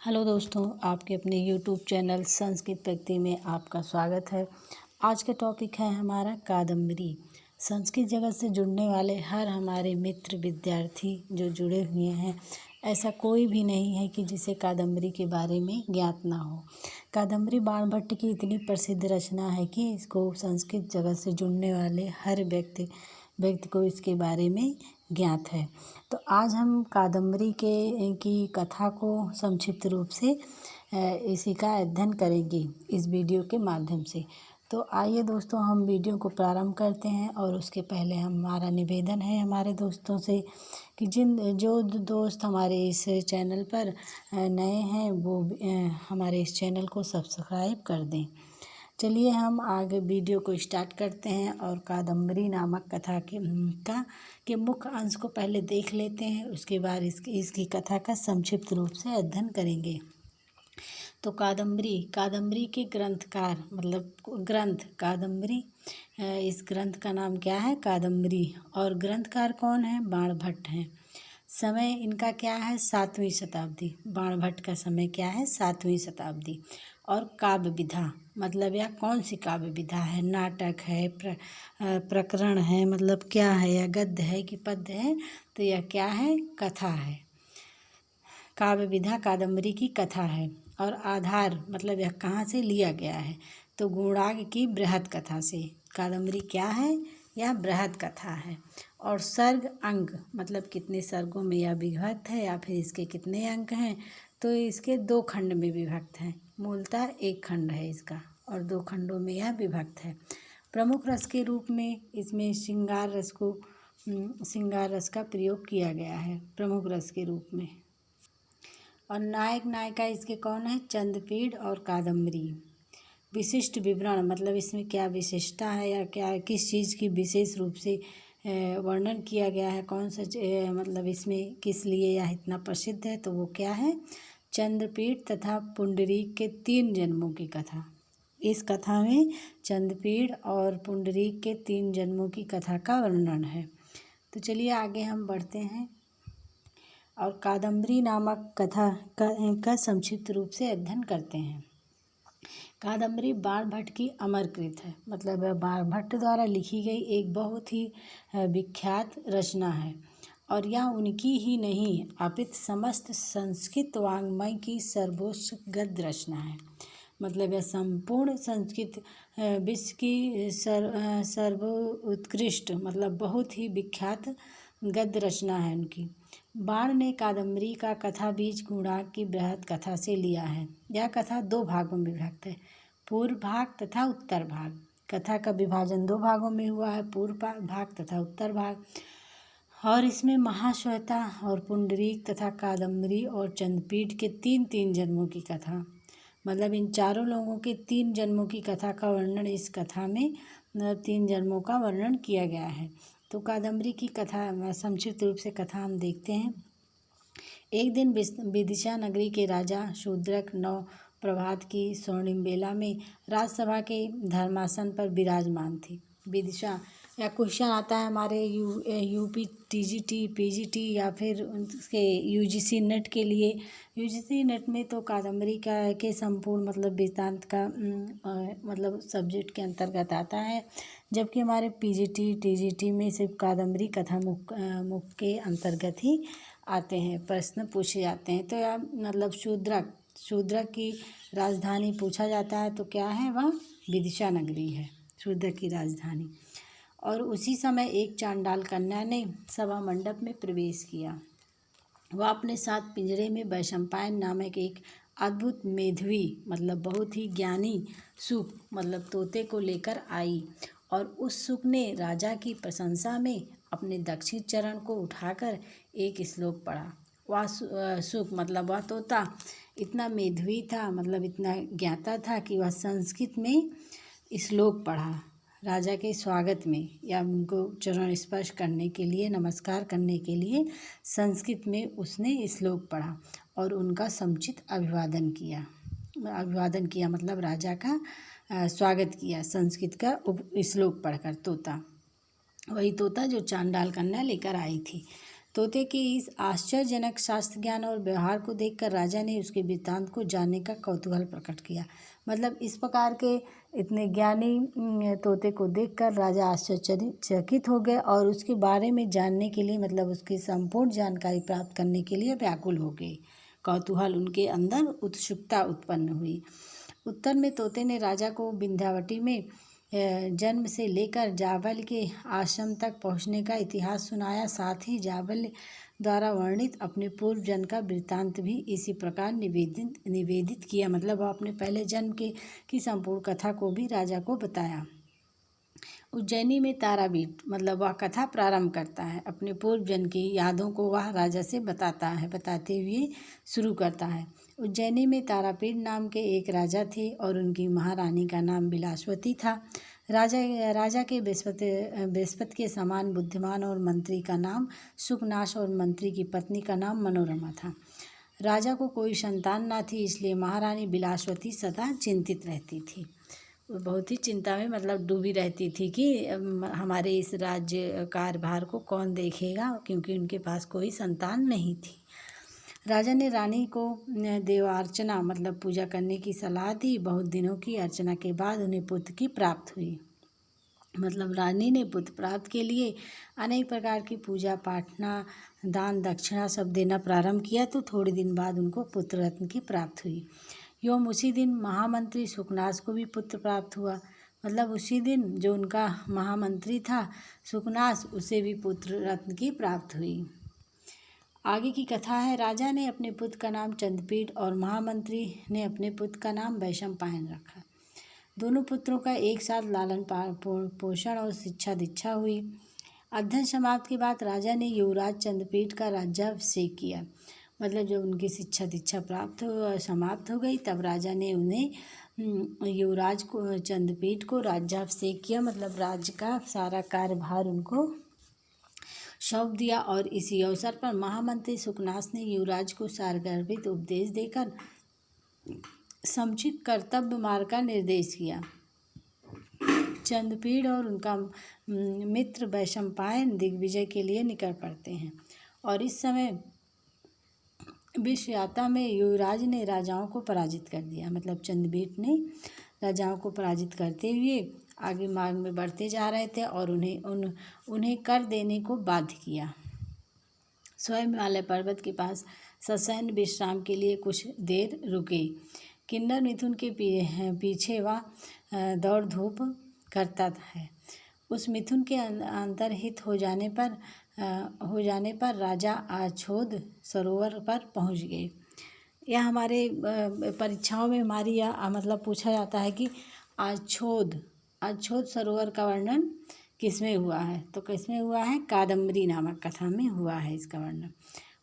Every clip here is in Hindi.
हेलो दोस्तों, आपके अपने यूट्यूब चैनल संस्कृत प्रगति में आपका स्वागत है। आज का टॉपिक है हमारा कादम्बरी। संस्कृत जगत से जुड़ने वाले हर हमारे मित्र विद्यार्थी जो जुड़े हुए हैं, ऐसा कोई भी नहीं है कि जिसे कादम्बरी के बारे में ज्ञात ना हो। कादम्बरी बाणभट्ट की इतनी प्रसिद्ध रचना है कि इसको संस्कृत जगत से जुड़ने वाले हर व्यक्ति को इसके बारे में ज्ञात है। तो आज हम कादम्बरी की कथा को संक्षिप्त रूप से इसी का अध्ययन करेंगे इस वीडियो के माध्यम से। तो आइए दोस्तों, हम वीडियो को प्रारंभ करते हैं और उसके पहले हमारा निवेदन है हमारे दोस्तों से कि जो दोस्त हमारे इस चैनल पर नए हैं वो हमारे इस चैनल को सब्सक्राइब कर दें। चलिए हम आगे वीडियो को स्टार्ट करते हैं और कादम्बरी नामक कथा के मुख्य अंश को पहले देख लेते हैं। उसके बाद इसकी कथा का संक्षिप्त रूप से अध्ययन करेंगे। तो कादम्बरी के ग्रंथकार मतलब ग्रंथ कादम्बरी, इस ग्रंथ का नाम क्या है? कादम्बरी। और ग्रंथकार कौन है? बाणभट्ट हैं। समय इनका क्या है? 7वीं शताब्दी। बाणभट्ट का समय क्या है? 7वीं शताब्दी। और काव्य विधा मतलब यह कौन सी काव्य विधा है? नाटक है, प्रकरण है, मतलब क्या है? या गद्य है कि पद्य है? तो यह क्या है? कथा है। काव्य विधा कादम्बरी की कथा है। और आधार मतलब यह कहाँ से लिया गया है? तो गुणाग की बृहद कथा से। कादम्बरी क्या है? यह बृहद कथा है। और सर्ग अंग मतलब कितने सर्गों में यह विभक्त है या फिर इसके कितने अंक हैं? तो इसके 2 खंड में विभक्त है। मूलतः 1 खंड है इसका और 2 खंडों में यह विभक्त है। प्रमुख रस के रूप में इसमें श्रृंगार रस का प्रयोग किया गया है प्रमुख रस के रूप में। और नायक नायिका इसके कौन है? चंद्रपीढ़ और कादम्बरी। विशिष्ट विवरण मतलब इसमें क्या विशेषता है या क्या किस चीज़ की विशेष रूप से वर्णन किया गया है, कौन सा मतलब इसमें किस लिए यह इतना प्रसिद्ध है? तो वो क्या है? चंद्रपीढ़ तथा पुंडरीक के 3 जन्मों की कथा। इस कथा में चंद्रपीढ़ और पुंडरीक के 3 जन्मों की कथा का वर्णन है। तो चलिए आगे हम बढ़ते हैं और कादम्बरी नामक कथा का संक्षिप्त रूप से अध्ययन करते हैं। कादम्बरी बाणभट्ट की अमर कृत है, मतलब बाणभट्ट द्वारा लिखी गई एक बहुत ही विख्यात रचना है। और यह उनकी ही नहीं अपितु समस्त संस्कृत वाङ्मय की सर्वोच्च गद्य रचना है। मतलब यह संपूर्ण संस्कृत विश्व की सर्वोत्कृष्ट मतलब बहुत ही विख्यात गद्य रचना है उनकी। बाण ने कादम्बरी का कथा बीज गुणाग की बृहद कथा से लिया है। यह कथा 2 भागों में विभक्त है, पूर्व भाग तथा उत्तर भाग। कथा का विभाजन 2 भागों में हुआ है, पूर्व भाग तथा उत्तर भाग। और इसमें महाश्वेता और पुंडरीक तथा कादम्बरी और चंद्रपीढ़ के 3 जन्मों की कथा मतलब इन चारों लोगों के 3 जन्मों की कथा का वर्णन इस कथा में 3 जन्मों का वर्णन किया गया है। तो कादम्बरी की कथा संक्षिप्त रूप से कथा हम देखते हैं। एक दिन विदिशा नगरी के राजा शूद्रक नव प्रभात की स्वर्णिम बेला में राजसभा के धर्मासन पर विराजमान थे। विदिशा या क्वेश्चन आता है हमारे यूपी टीजीटी पीजीटी या फिर उसके यूजीसी नेट के लिए। यूजीसी नेट में तो कादम्बरी के संपूर्ण मतलब वृत्तांत का मतलब सब्जेक्ट के अंतर्गत आता है, जबकि हमारे पीजीटी टीजीटी में सिर्फ कादम्बरी कथा मुख के अंतर्गत ही आते हैं, प्रश्न पूछे जाते हैं। तो यह मतलब शूद्रक की राजधानी पूछा जाता है तो क्या है? वह विदिशा नगरी है, शूद्रक की राजधानी। और उसी समय एक चांडाल कन्या ने सभा मंडप में प्रवेश किया। वह अपने साथ पिंजरे में वैशंपायन नामक एक अद्भुत मेधावी मतलब बहुत ही ज्ञानी सुक मतलब तोते को लेकर आई। और उस सुक ने राजा की प्रशंसा में अपने दक्षिण चरण को उठाकर एक श्लोक पढ़ा। वह सुक मतलब वह तोता इतना मेधावी था, मतलब इतना ज्ञाता था कि वह संस्कृत में श्लोक पढ़ा राजा के स्वागत में या उनको चरण स्पर्श करने के लिए, नमस्कार करने के लिए संस्कृत में उसने श्लोक पढ़ा और उनका समुचित अभिवादन किया मतलब राजा का स्वागत किया संस्कृत का श्लोक पढ़कर। तोता वही तोता जो चांडाल कन्या लेकर आई थी। तोते के इस आश्चर्यजनक शास्त्र ज्ञान और व्यवहार को देखकर राजा ने उसके वृत्तांत को जानने का कौतूहल प्रकट किया। मतलब इस प्रकार के इतने ज्ञानी तोते को देखकर राजा आश्चर्यचकित हो गए और उसके बारे में जानने के लिए, मतलब उसकी संपूर्ण जानकारी प्राप्त करने के लिए व्याकुल हो गए। कौतूहल उनके अंदर उत्सुकता उत्पन्न हुई। उत्तर में तोते ने राजा को विंध्यावटी में जन्म से लेकर जावल के आश्रम तक पहुंचने का इतिहास सुनाया। साथ ही जावल द्वारा वर्णित अपने पूर्व जन्म का वृत्तांत भी इसी प्रकार निवेदित किया। मतलब वह अपने पहले जन्म की संपूर्ण कथा को भी राजा को बताया। उज्जैनी में तारापीठ, मतलब वह कथा प्रारंभ करता है। अपने पूर्व जन्म की यादों को वह राजा से बताते हुए शुरू करता है। उज्जैनी में तारापीठ नाम के एक राजा थे और उनकी महारानी का नाम बिलासवती था। राजा के बृहस्पति के समान बुद्धिमान और मंत्री का नाम सुकनाश और मंत्री की पत्नी का नाम मनोरमा था। राजा को कोई संतान न थी, इसलिए महारानी बिलासवती सदा चिंतित रहती थी। वो बहुत ही चिंता में, मतलब डूबी रहती थी कि हमारे इस राज्य कार्यभार को कौन देखेगा, क्योंकि उनके पास कोई संतान नहीं थी। राजा ने रानी को देवार्चना, मतलब पूजा करने की सलाह दी। बहुत दिनों की अर्चना के बाद उन्हें पुत्र की प्राप्त हुई। मतलब रानी ने पुत्र प्राप्त के लिए अनेक प्रकार की पूजा पाठना, दान दक्षिणा सब देना प्रारंभ किया। तो थोड़े दिन बाद उनको पुत्र रत्न की प्राप्त हुई। एवं उसी दिन महामंत्री सुकनास को भी पुत्र प्राप्त हुआ। मतलब उसी दिन जो उनका महामंत्री था सुकनास, उसे भी पुत्र रत्न की प्राप्त हुई। आगे की कथा है। राजा ने अपने पुत्र का नाम चंद्रपीठ और महामंत्री ने अपने पुत्र का नाम वैशंपायन रखा। दोनों पुत्रों का एक साथ लालन पोषण और शिक्षा दीक्षा हुई। अध्ययन समाप्त के बाद राजा ने युवराज चंद्रपीठ का राज्याभिषेक किया। मतलब जब उनकी शिक्षा दीक्षा समाप्त हो गई, तब राजा ने उन्हें युवराज को चंद्रपीठ को राज्याभिषेक किया। मतलब राज्य का सारा कार्यभार उनको सौंप दिया। और इसी अवसर पर महामंत्री सुकनास ने युवराज को सारगर्भित उपदेश देकर समुचित कर्तव्य मार्ग का निर्देश किया। चंद्रपीठ और उनका मित्र वैशंपायन दिग्विजय के लिए निकल पड़ते हैं और इस समय विषयाता में युवराज ने राजाओं को पराजित कर दिया। मतलब चंद्रपीठ ने राजाओं को पराजित करते हुए आगे मार्ग में बढ़ते जा रहे थे और उन्हें कर देने को बाध्य किया। स्वयं हिमालय पर्वत के पास ससैन्य विश्राम के लिए कुछ देर रुके। किन्नर मिथुन के पीछे वह दौड़ धूप करता है। उस मिथुन के अंतर्हित हो जाने पर राजा आछोद सरोवर पर पहुंच गए। यह हमारे परीक्षाओं में हमारी मतलब पूछा जाता है कि आछोद सरोवर का वर्णन किसमें हुआ है, तो किसमें हुआ है? कादम्बरी नामक कथा में हुआ है इसका वर्णन।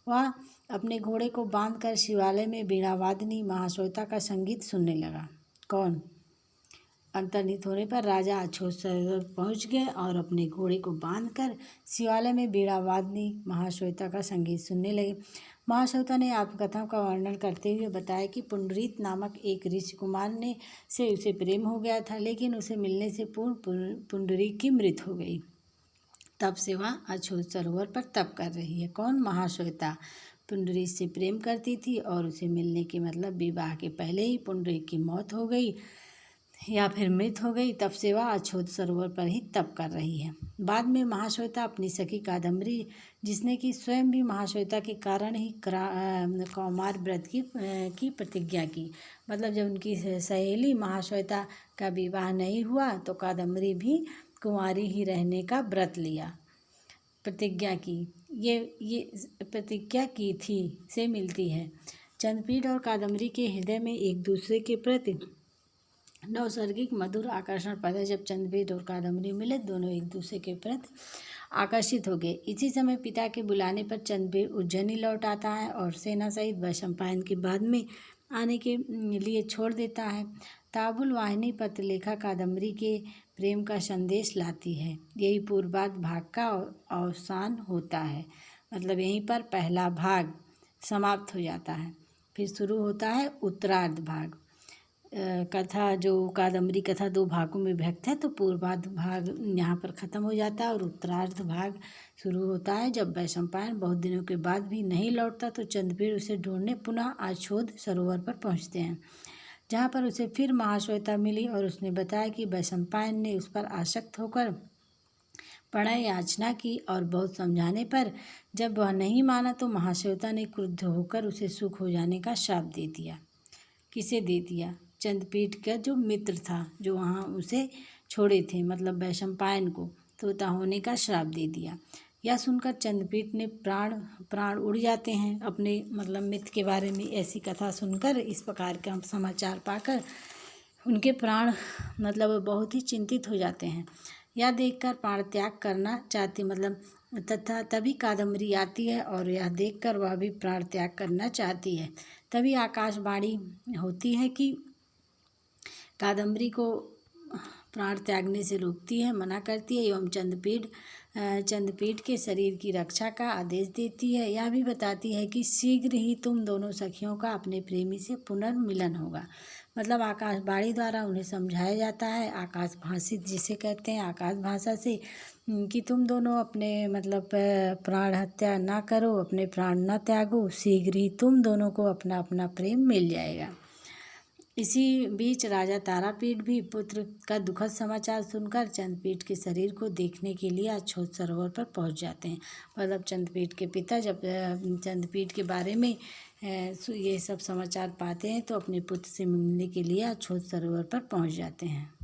वह अपने घोड़े को बांधकर शिवालय में वीणावादिनी महाश्वेता का संगीत सुनने लगा। कौन? अंतर्हित होने पर राजा अछोद सरोवर पहुंच गए और अपने घोड़े को बांधकर शिवालय में वीणावादिनी महाश्वेता का संगीत सुनने लगे। महाश्वेता ने आत्मकथाओं का वर्णन करते हुए बताया कि पुंडरीक नामक एक ऋषि कुमार से उसे प्रेम हो गया था, लेकिन उसे मिलने से पूर्व पुंडरीक की मृत्यु हो गई। तब से वह अछोद सरोवर पर तप कर रही है। कौन? महाश्वेता पुंडरीक से प्रेम करती थी और उसे मिलने के मतलब विवाह के पहले ही पुंडरीक की मौत हो गई या फिर मृत हो गई। तब से वह अछोद सरोवर पर ही तप कर रही है। बाद में महाश्वेता अपनी सखी कादम्बरी, जिसने कि स्वयं भी महाश्वेता के कारण ही कौमार व्रत की प्रतिज्ञा की। मतलब जब उनकी सहेली महाश्वेता का विवाह नहीं हुआ तो कादम्बरी भी कुंवारी ही रहने का व्रत लिया, प्रतिज्ञा की। ये प्रतिज्ञा की थी से मिलती है। चंद्रपीठ और कादम्बरी के हृदय में एक दूसरे के प्रति नैसर्गिक मधुर आकर्षण पैदा। जब चंद्रपीठ और कादम्बरी मिले, दोनों एक दूसरे के प्रति आकर्षित हो गए। इसी समय पिता के बुलाने पर चंद्रपीठ उज्जैनी लौट आता है और सेना सहित वैशंपायन के बाद में आने के लिए छोड़ देता है। ताबुल वाहिनी पत्रलेखा कादम्बरी के प्रेम का संदेश लाती है। यही पूर्वार्ध भाग का अवसान होता है। मतलब यहीं पर पहला भाग समाप्त हो जाता है, फिर शुरू होता है उत्तरार्ध भाग। कथा जो कादम्बरी कथा 2 भागों में विभक्त है। तो पूर्वार्ध भाग यहाँ पर ख़त्म हो जाता है और उत्तरार्ध भाग शुरू होता है। जब वैशंपायन बहुत दिनों के बाद भी नहीं लौटता तो चंद्रपीड़ उसे ढूंढने पुनः आछोद सरोवर पर पहुँचते हैं, जहाँ पर उसे फिर महाश्वेता मिली और उसने बताया कि वैशंपायन ने उस पर आसक्त होकर प्रणय याचना की और बहुत समझाने पर जब वह नहीं माना तो महाश्वेता ने क्रुद्ध होकर उसे सुख हो जाने का शाप दे दिया। किसे दे दिया? चंद्रपीठ का जो मित्र था, जो वहाँ उसे छोड़े थे, मतलब वैशंपायन को तोता होने का श्राप दे दिया। यह सुनकर चंद्रपीठ ने प्राण उड़ जाते हैं अपने मतलब मित्र के बारे में। ऐसी कथा सुनकर, इस प्रकार का समाचार पाकर उनके प्राण मतलब बहुत ही चिंतित हो जाते हैं। यह देखकर प्राण त्याग करना चाहती मतलब तथा तभी कादम्बरी आती है और यह देखकर वह भी प्राण त्याग करना चाहती है। तभी आकाशवाणी होती है कि कादम्बरी को प्राण त्यागने से रोकती है, मना करती है एवं चंद्रपीठ के शरीर की रक्षा का आदेश देती है। यह भी बताती है कि शीघ्र ही तुम दोनों सखियों का अपने प्रेमी से पुनर्मिलन होगा। मतलब आकाशवाणी द्वारा उन्हें समझाया जाता है, आकाश भाषित जिसे कहते हैं, आकाश भाषा से, कि तुम दोनों अपने मतलब प्राण हत्या ना करो, अपने प्राण न त्यागो, शीघ्र ही तुम दोनों को अपना अपना प्रेम मिल जाएगा। इसी बीच राजा तारापीठ भी पुत्र का दुखद समाचार सुनकर चंद्रपीठ के शरीर को देखने के लिए आछोद सरोवर पर पहुंच जाते हैं। मतलब चंद्रपीठ के पिता जब चंद्रपीठ के बारे में ये सब समाचार पाते हैं तो अपने पुत्र से मिलने के लिए आछोद सरोवर पर पहुंच जाते हैं।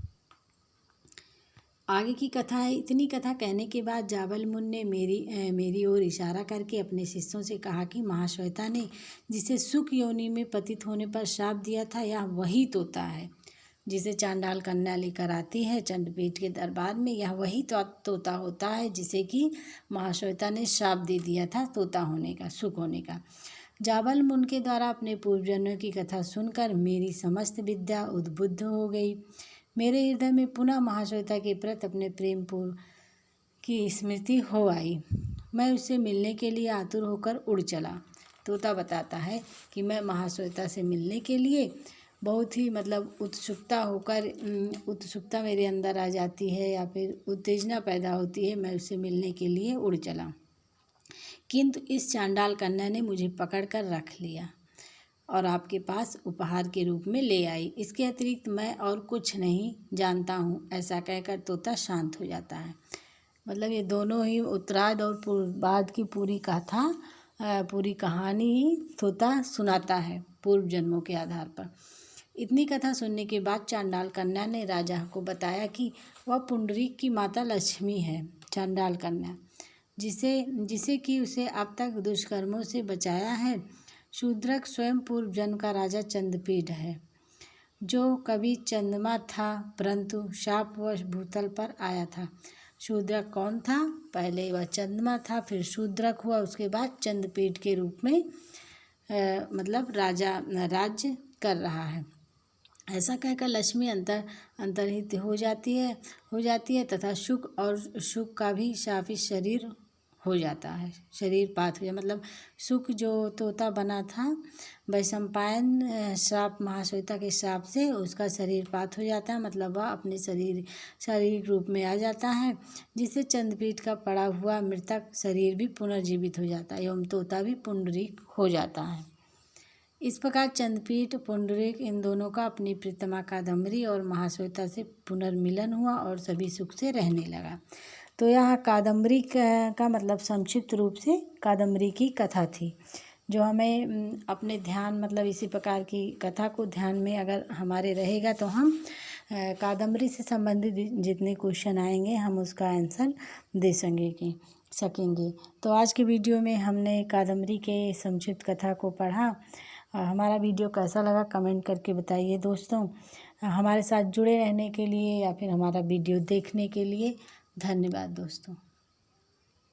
आगे की कथा है। इतनी कथा कहने के बाद जाबलमुन ने मेरी ओर इशारा करके अपने शिष्यों से कहा कि महाश्वेता ने जिसे सुख योनि में पतित होने पर श्राप दिया था, यह वही तोता है जिसे चांडाल कन्या लेकर आती है चंद्रपीठ के दरबार में। यह वही तोता होता है जिसे कि महाश्वेता ने श्राप दे दिया था तोता होने का, सुख होने का। जाबलमुन के द्वारा अपने पूर्वजन्मों की कथा सुनकर मेरी समस्त विद्या उद्बुद्ध हो गई। मेरे हृदय में पुनः महाश्वेता के प्रति अपने प्रेम पूर्व की स्मृति हो आई। मैं उससे मिलने के लिए आतुर होकर उड़ चला। तोता बताता है कि मैं महाश्वेता से मिलने के लिए बहुत ही मतलब उत्सुकता मेरे अंदर आ जाती है या फिर उत्तेजना पैदा होती है। मैं उससे मिलने के लिए उड़ चला, किंतु इस चांडाल कन्या ने मुझे पकड़कर रख लिया और आपके पास उपहार के रूप में ले आई। इसके अतिरिक्त मैं और कुछ नहीं जानता हूँ। ऐसा कहकर तोता शांत हो जाता है। मतलब ये दोनों ही उत्तरार्ध और पूर्वार्ध की पूरी कथा, पूरी कहानी ही तोता सुनाता है पूर्व जन्मों के आधार पर। इतनी कथा सुनने के बाद चांडाल कन्या ने राजा को बताया कि वह पुंडरीक की माता लक्ष्मी है। चांडाल कन्या जिसे कि उसे अब तक दुष्कर्मों से बचाया है। शूद्रक स्वयं पूर्व जन्म का राजा चंद्रपीठ है, जो कभी चंद्रमा था परंतु शापवश भूतल पर आया था। शूद्रक कौन था? पहले वह चंद्रमा था, फिर शूद्रक हुआ, उसके बाद चंद्रपीठ के रूप में मतलब राज्य कर रहा है। ऐसा कहकर लक्ष्मी अंतर्हित हो जाती है तथा शुक का भी शापित शरीर हो जाता है, शरीर पात हो जाता। मतलब शुक जो तोता बना था वैशंपायन श्राप, महाश्वेता के श्राप से उसका शरीर पात हो जाता है। मतलब वह अपने शारीरिक रूप में आ जाता है, जिससे चंद्रपीठ का पड़ा हुआ मृतक शरीर भी पुनर्जीवित हो जाता है एवं तोता भी पुंडरीक हो जाता है। इस प्रकार चंद्रपीठ, पुंडरीक इन दोनों का अपनी प्रीतमा कादम्बरी और महाश्वेता से पुनर्मिलन हुआ और सभी सुख से रहने लगा। तो यह कादम्बरी का मतलब संक्षिप्त रूप से कादम्बरी की कथा थी, जो हमें अपने ध्यान मतलब इसी प्रकार की कथा को ध्यान में अगर हमारे रहेगा तो हम कादम्बरी से संबंधित जितने क्वेश्चन आएंगे हम उसका आंसर दे सकेंगे। तो आज के वीडियो में हमने कादम्बरी के संक्षिप्त कथा को पढ़ा। हमारा वीडियो कैसा लगा कमेंट करके बताइए दोस्तों। हमारे साथ जुड़े रहने के लिए या फिर हमारा वीडियो देखने के लिए धन्यवाद दोस्तों।